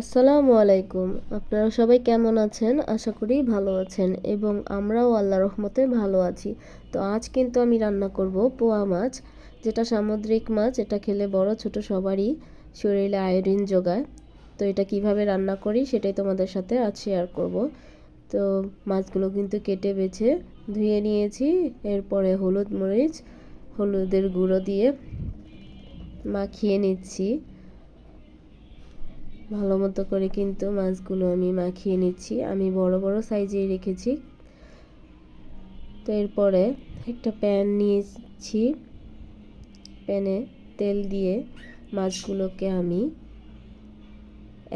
আসসালামু আলাইকুম। আপনারা সবাই কেমন আছেন? আশা করি ভালো আছেন এবং আমরাও আল্লাহর রহমতে ভালো আছি। তো আজ কিন্তু আমি রান্না করব পোয়া মাছ, যেটা সামুদ্রিক মাছ। এটা খেলে বড় ছোট সবারই শরীরে আয়োডিন যোগায়। তো এটা কিভাবে রান্না করি সেটাই তোমাদের সাথে আজ শেয়ার করব। তো মাছগুলো কিন্তু কেটে বেছে ধুয়ে নিয়েছি। এরপরে হলুদের গুঁড়ো দিয়ে মাখিয়ে নিচ্ছি। ভালো মতো করে কিন্তু মাছগুলো আমি মাখিয়ে নিচ্ছি। আমি বড় বড় সাইজেই রেখেছি। তো এরপরে একটা প্যান নিয়েছি, প্যানে তেল দিয়ে মাছগুলোকে আমি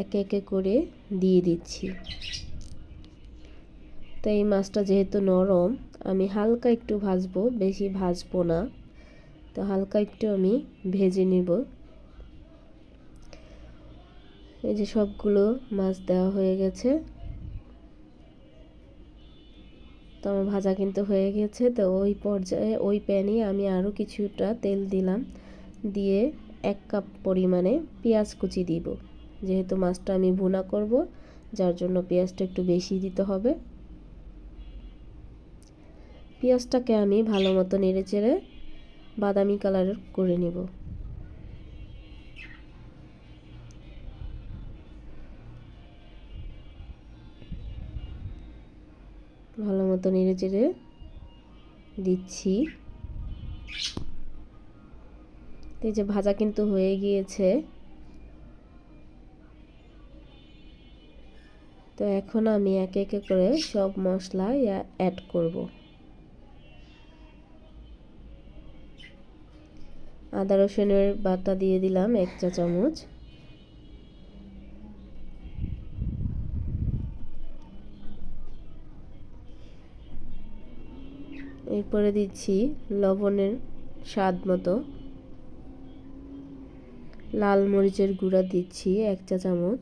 একে একে করে দিয়ে দিচ্ছি। তো এই মাছটা যেহেতু নরম, আমি হালকা একটু ভাজবো, বেশি ভাজবো না। তো হালকা একটু আমি ভেজে নিব। এই যে সবগুলো মাছ দেওয়া হয়ে গেছে। তো আমার ভাজা কিন্তু হয়ে গেছে। তো ওই পর্যায়ে ওই প্যানে আমি আরও কিছুটা তেল দিলাম, দিয়ে 1 কাপ পরিমাণে পেঁয়াজ কুচি দিব। যেহেতু মাছটা আমি ভুনা করব, যার জন্য পেঁয়াজটা একটু বেশি দিতে হবে। পেঁয়াজটাকে আমি ভালো মতো নেড়েচেড়ে বাদামি কালার করে নেব। ভালো মতো নেড়েচেড়ে দিচ্ছি। এই যে ভাজা কিন্তু হয়ে গিয়েছে। তো এখন আমি একে একে করে সব মশলা অ্যাড করব। আদা রসুনের বাটা দিয়ে দিলাম 1 চা চামচ। এরপরে দিচ্ছি লবণের স্বাদ মতো। লাল মরিচের গুঁড়া দিচ্ছি 1 চা চামচ।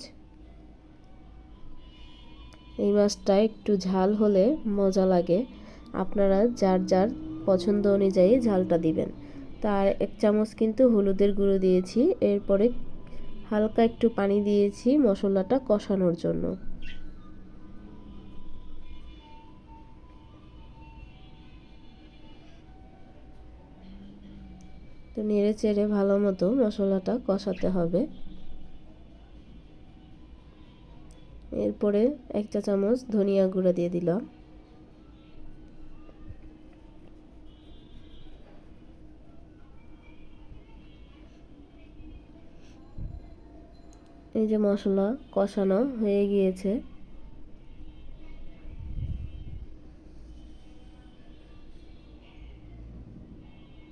এই মাছটা একটু ঝাল হলে মজা লাগে। আপনারা যার যার পছন্দ অনুযায়ী ঝালটা দিবেন। তার 1 চামচ কিন্তু হলুদের গুঁড়ো দিয়েছি। এরপরে হালকা একটু পানি দিয়েছি মশলাটা কষানোর জন্য। তো নেড়ে চেড়ে ভালো মতো মশলাটা কষাতে হবে। এরপরে 1 চা চামচ ধনিয়া গুঁড়া দিয়ে দিলাম। এই যে মশলা কষানো হয়ে গিয়েছে।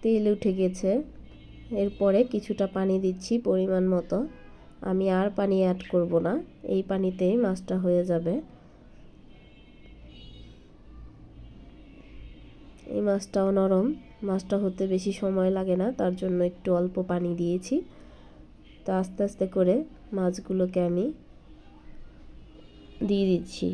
তেল উঠে গেছে। এরপরে কিছুটা পানি দিচ্ছি পরিমাণ মতো। আমি আর পানি অ্যাড করব না, এই পানিতেই মাছটা হয়ে যাবে। এই মাছটাও নরম, মাছটা হতে বেশি সময় লাগে না, তার জন্য একটু অল্প পানি দিয়েছি। তো আস্তে আস্তে করে মাছগুলোকে আমি দিয়ে দিচ্ছি।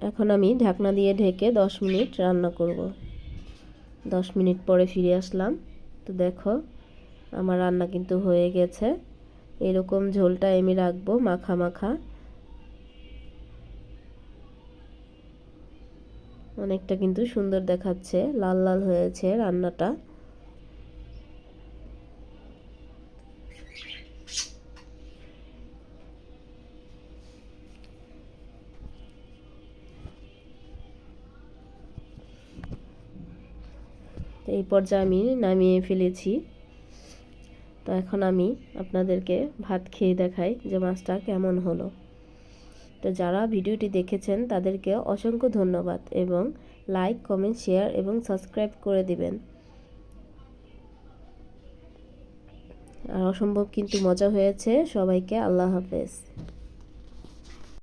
এখন আমি ঢাকনা দিয়ে ঢেকে 10 মিনিট রান্না করব। 10 মিনিট পরে ফিরে আসলাম। তো দেখো আমার রান্না কিন্তু হয়ে গেছে। এরকম ঝোলটা আমি রাখবো মাখা মাখা। অনেকটা কিন্তু সুন্দর দেখাচ্ছে, লাল লাল হয়েছে রান্নাটা। তো এই পর্যায়ে আমি নামিয়ে ফেলেছি। তো এখন আমি আপনাদেরকে ভাত খেয়ে দেখাই যে মাছটা কেমন হলো। তো যারা ভিডিওটি দেখেছেন তাদেরকে অসংখ্য ধন্যবাদ এবং লাইক, কমেন্ট, শেয়ার এবং সাবস্ক্রাইব করে দিবেন। আর অসম্ভব কিন্তু মজা হয়েছে। সবাইকে আল্লাহ হাফেজ।